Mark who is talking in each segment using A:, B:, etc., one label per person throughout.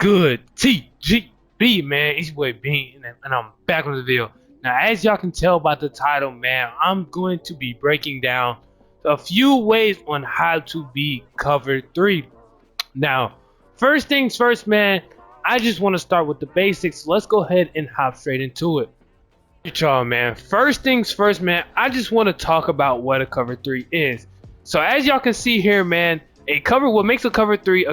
A: Good TGB, man. It's your boy Bean, and I'm back on the video. Now, as y'all can tell by the title, man, I'm going to be breaking down a few ways on how to beat cover 3. Now, first things first, man, I just want to start with the basics. Let's go ahead and hop straight into it. Y'all, man, first things first, man, I just want to talk about what a cover 3 is. So as y'all can see here, man, what makes a cover 3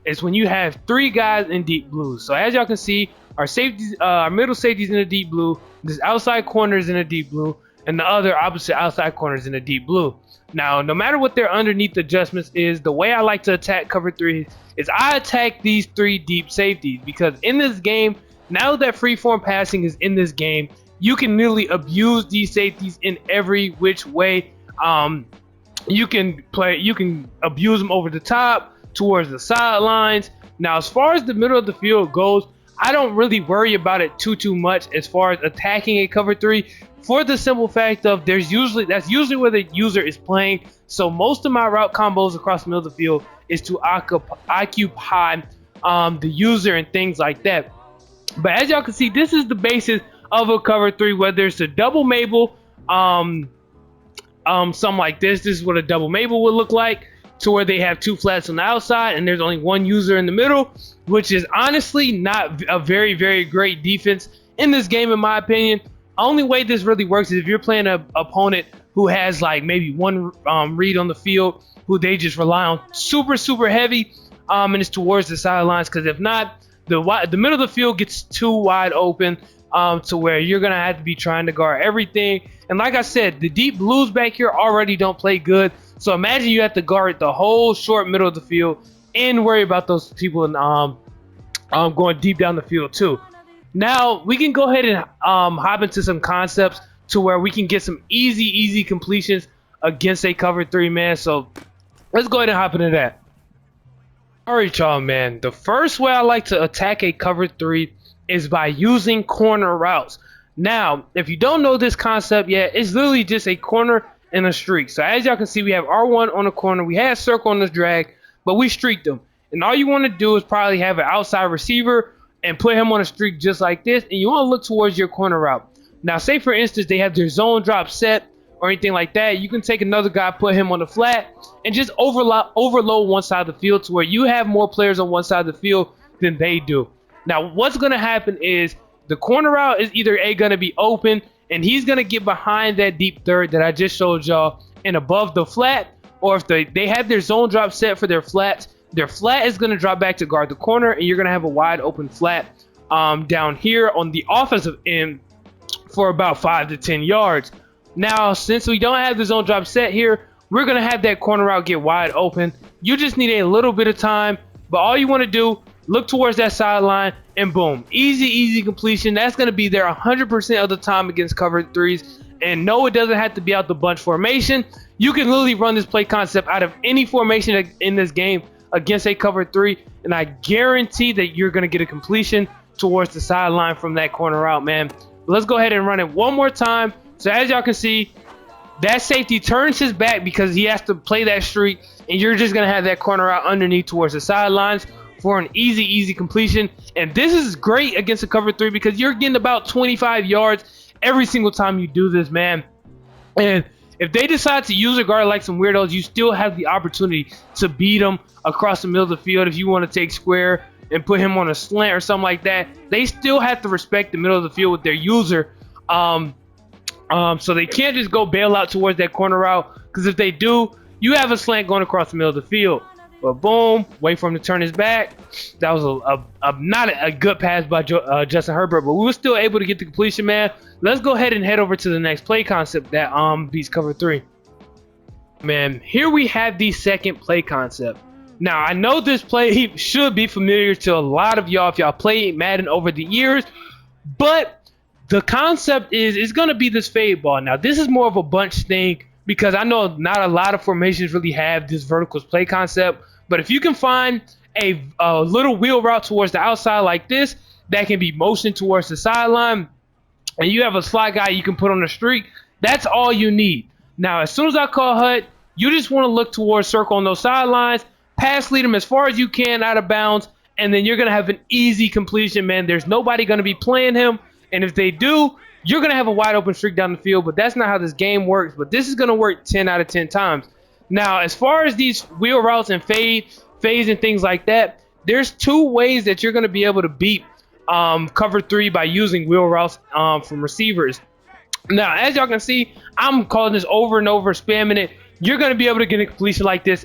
A: is when you have 3 guys in deep blue. So as y'all can see, our safeties, our middle safeties in the deep blue, this outside corner is in the deep blue, and the other opposite outside corner is in the deep blue. Now, no matter what their underneath adjustments is, the way I like to attack cover 3 is I attack these 3 deep safeties, because in this game, now that freeform passing is in this game, you can literally abuse these safeties in every which way. You can abuse them over the top, towards the sidelines. Now, as far as the middle of the field goes, I don't really worry about it too much as far as attacking a cover 3, for the simple fact of that's usually where the user is playing. So most of my route combos across the middle of the field is to occupy the user and things like that. But as y'all can see, this is the basis of a cover 3, whether it's a double Mabel, something like this. This is what a double Mabel would look like, to where they have 2 flats on the outside and there's only 1 user in the middle, which is honestly not a very great defense in this game, in my opinion. Only way this really works is if you're playing an opponent who has like maybe 1 read on the field, who they just rely on super heavy, and it's towards the sidelines. Because if not, the middle of the field gets too wide open, to where you're gonna have to be trying to guard everything. And like I said, the deep blues back here already don't play good. So imagine you have to guard the whole short middle of the field and worry about those people going deep down the field too. Now we can go ahead and hop into some concepts to where we can get some easy completions against a cover 3, man. So let's go ahead and hop into that. Alright, y'all, man. The first way I like to attack a cover 3 is by using corner routes. Now, if you don't know this concept yet, it's literally just a corner and a streak. So as y'all can see, we have R1 on the corner, we had circle on this drag, but we streaked them. And all you want to do is probably have an outside receiver and put him on a streak just like this, and you want to look towards your corner route. Now, say for instance they have their zone drop set or anything like that, you can take another guy, put him on the flat, and just overload one side of the field to where you have more players on one side of the field than they do. Now, what's going to happen is the corner route is either going to be open, and he's going to get behind that deep third that I just showed y'all and above the flat, or if they have their zone drop set for their flat is going to drop back to guard the corner, and you're going to have a wide open flat down here on the offensive end for about 5 to 10 yards. Now, since we don't have the zone drop set here, we're going to have that corner route get wide open. You just need a little bit of time, but all you want to do, look towards that sideline, and boom, easy completion. That's going to be there 100% of the time against cover 3s. And no, it doesn't have to be out the bunch formation. You can literally run this play concept out of any formation in this game against a cover 3, and I guarantee that you're going to get a completion towards the sideline from that corner route, man. But let's go ahead and run it one more time. So as y'all can see, that safety turns his back because he has to play that streak, and you're just going to have that corner route underneath towards the sidelines for an easy completion. And this is great against a cover 3 because you're getting about 25 yards every single time you do this, man. And if they decide to use a guard like some weirdos, you still have the opportunity to beat them across the middle of the field. If you want to take square and put him on a slant or something like that, they still have to respect the middle of the field with their user. So they can't just go bail out towards that corner route, because if they do, you have a slant going across the middle of the field. But boom, wait for him to turn his back. That was not a good pass by Justin Herbert, but we were still able to get the completion, man. Let's go ahead and head over to the next play concept that beats cover 3. Man, here we have the second play concept. Now, I know this play should be familiar to a lot of y'all if y'all played Madden over the years, but the concept is it's going to be this fade ball. Now, this is more of a bunch thing because I know not a lot of formations really have this vertical play concept. But if you can find a little wheel route towards the outside like this that can be motioned towards the sideline, and you have a slot guy you can put on a streak, that's all you need. Now, as soon as I call HUD, you just want to look towards circle on those sidelines, pass lead them as far as you can out of bounds, and then you're gonna have an easy completion, man. There's nobody gonna be playing him, and if they do, you're gonna have a wide open streak down the field. But that's not how this game works. But this is gonna work 10 out of 10 times. Now, as far as these wheel routes and fades and things like that, there's two ways that you're gonna be able to beat cover 3 by using wheel routes from receivers. Now, as y'all can see, I'm calling this over and over, spamming it. You're going to be able to get a completion like this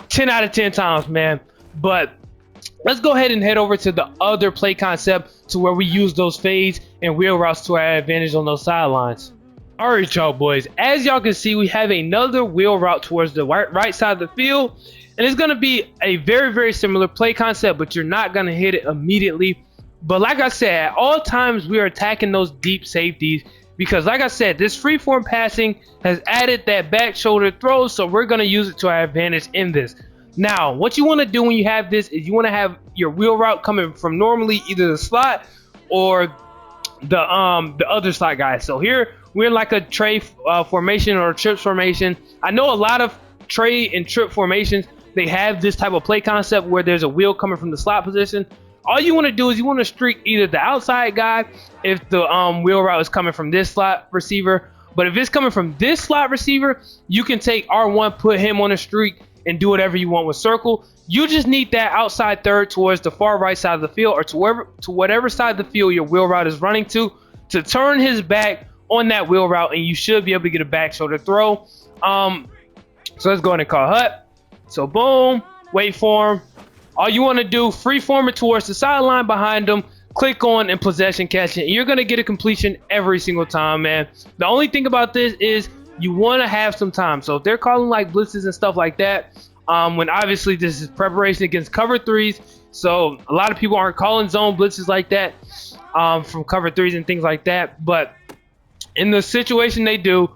A: 10 out of 10 times, man. But let's go ahead and head over to the other play concept to where we use those fades and wheel routes to our advantage on those sidelines. All right, y'all boys. As y'all can see, we have another wheel route towards the right side of the field. And it's going to be a very, very similar play concept, but you're not going to hit it immediately. But like I said, at all times, we are attacking those deep safeties. Because like I said, this freeform passing has added that back shoulder throw, so we're going to use it to our advantage in this. Now, what you want to do when you have this is you want to have your wheel route coming from normally either the slot or the other slot guy. So here we're in like a tray formation or a trips formation. I know a lot of tray and trip formations, they have this type of play concept where there's a wheel coming from the slot position. All you want to do is you want to streak either the outside guy if the wheel route is coming from this slot receiver. But if it's coming from this slot receiver, you can take R1, put him on a streak, and do whatever you want with circle. You just need that outside third towards the far right side of the field, or to whatever side of the field your wheel route is running to turn his back on that wheel route, and you should be able to get a back shoulder throw. So let's go ahead and call hut. So boom, wait for him. All you want to do, free form it towards the sideline behind them, click on and possession catch it, and you're going to get a completion every single time, man. The only thing about this is you want to have some time. So if they're calling like blitzes and stuff like that, when obviously this is preparation against cover 3s, so a lot of people aren't calling zone blitzes like that from cover 3s and things like that. But in the situation they do,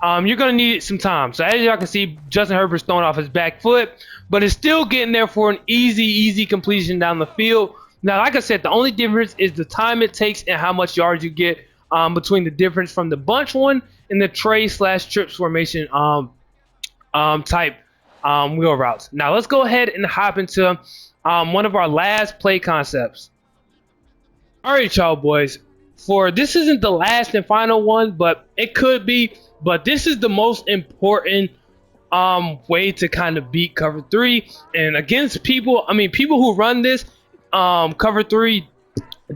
A: you're going to need some time. So as y'all can see, Justin Herbert's throwing off his back foot, but it's still getting there for an easy completion down the field. Now, like I said, the only difference is the time it takes and how much yards you get between the difference from the bunch one and the tray / trips formation type wheel routes. Now, let's go ahead and hop into one of our last play concepts. All right, y'all boys. For this isn't the last and final one, but it could be. But this is the most important way to kind of beat cover 3 and against people. I mean, people who run this cover 3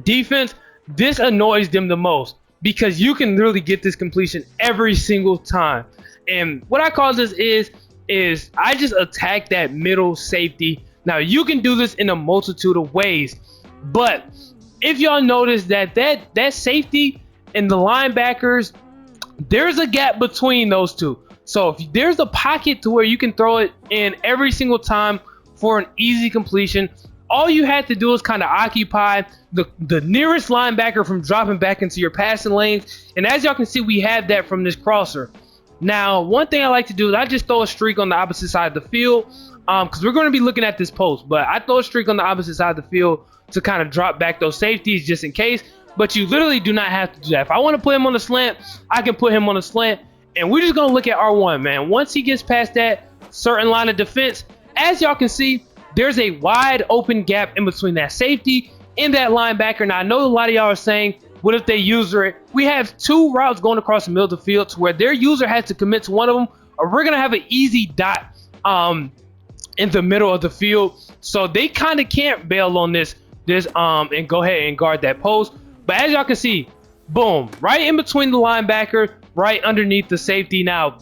A: defense, this annoys them the most because you can really get this completion every single time. And what I call this is I just attack that middle safety. Now you can do this in a multitude of ways, but if y'all notice that safety and the linebackers, there's a gap between those two. So if there's a pocket to where you can throw it in every single time for an easy completion, all you have to do is kind of occupy the nearest linebacker from dropping back into your passing lanes. And as y'all can see, we have that from this crosser. Now, one thing I like to do is I just throw a streak on the opposite side of the field because we're going to be looking at this post. But I throw a streak on the opposite side of the field to kind of drop back those safeties just in case. But you literally do not have to do that. If I want to put him on a slant, I can put him on a slant. And we're just going to look at R1, man. Once he gets past that certain line of defense, as y'all can see, there's a wide open gap in between that safety and that linebacker. Now, I know a lot of y'all are saying, what if they user it? We have two routes going across the middle of the field to where their user has to commit to one of them, or we're going to have an easy dot in the middle of the field. So they kind of can't bail on this and go ahead and guard that post. But as y'all can see, boom, right in between the linebacker, right underneath the safety. Now,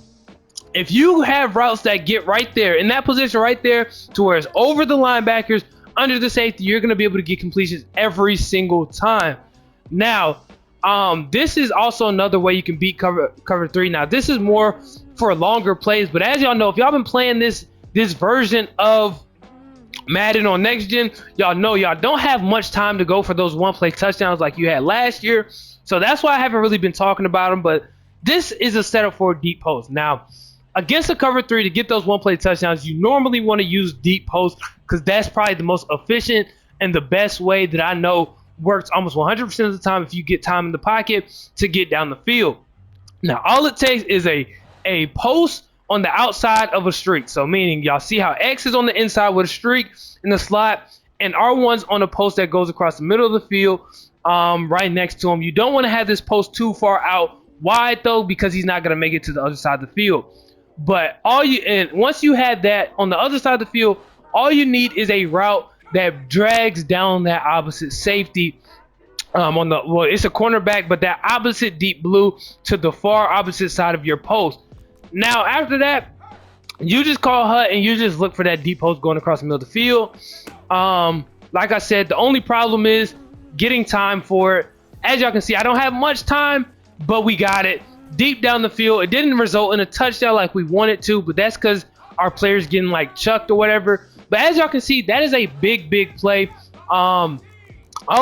A: if you have routes that get right there, in that position right there, to where it's over the linebackers, under the safety, you're going to be able to get completions every single time. Now, this is also another way you can beat cover 3. Now, this is more for longer plays, but as y'all know, if y'all been playing this version of Madden on next gen, y'all know y'all don't have much time to go for those one-play touchdowns like you had last year. So that's why I haven't really been talking about them, but this is a setup for a deep post. Now, against a cover 3, to get those one-play touchdowns, you normally want to use deep post because that's probably the most efficient and the best way that I know works almost 100% of the time if you get time in the pocket to get down the field. Now, all it takes is a post on the outside of a streak. So meaning y'all see how X is on the inside with a streak in the slot, and R1's on a post that goes across the middle of the field, right next to him. You don't want to have this post too far out wide though, because he's not going to make it to the other side of the field. But once you have that on the other side of the field, all you need is a route that drags down that opposite safety. It's a cornerback, but that opposite deep blue to the far opposite side of your post. Now after that, you just call HUT and you just look for that deep post going across the middle of the field. Like I said, the only problem is getting time for it. As y'all can see, I don't have much time, but we got it deep down the field. It didn't result in a touchdown like we wanted to, but that's because our players getting like chucked or whatever. But as y'all can see, that is a big play. All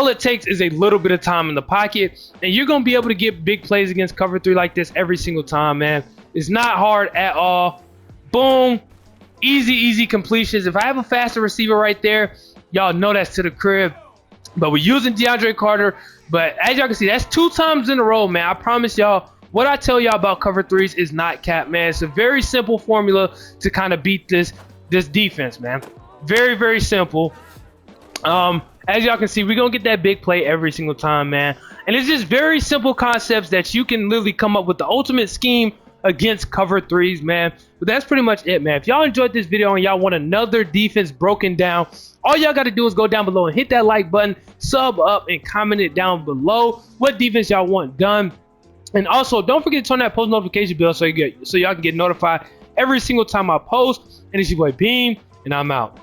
A: it takes is a little bit of time in the pocket, and you're gonna be able to get big plays against cover 3 like this every single time, man. It's not hard at all. Boom, easy completions. If I have a faster receiver right there, y'all know that's to the crib. But we're using DeAndre Carter. But as y'all can see, that's 2 times in a row, man. I promise y'all, what I tell y'all about cover 3s is not cap, man. It's a very simple formula to kind of beat this defense, man. Very simple. As y'all can see, we're gonna get that big play every single time, man. And it's just very simple concepts that you can literally come up with the ultimate scheme against cover 3s, man. But that's pretty much it, man. If y'all enjoyed this video and y'all want another defense broken down, all y'all got to do is go down below and hit that like button, sub up, and comment it down below what defense y'all want done. And also, don't forget to turn that post notification bell so y'all can get notified every single time I post. And it's your boy Beam, and I'm out.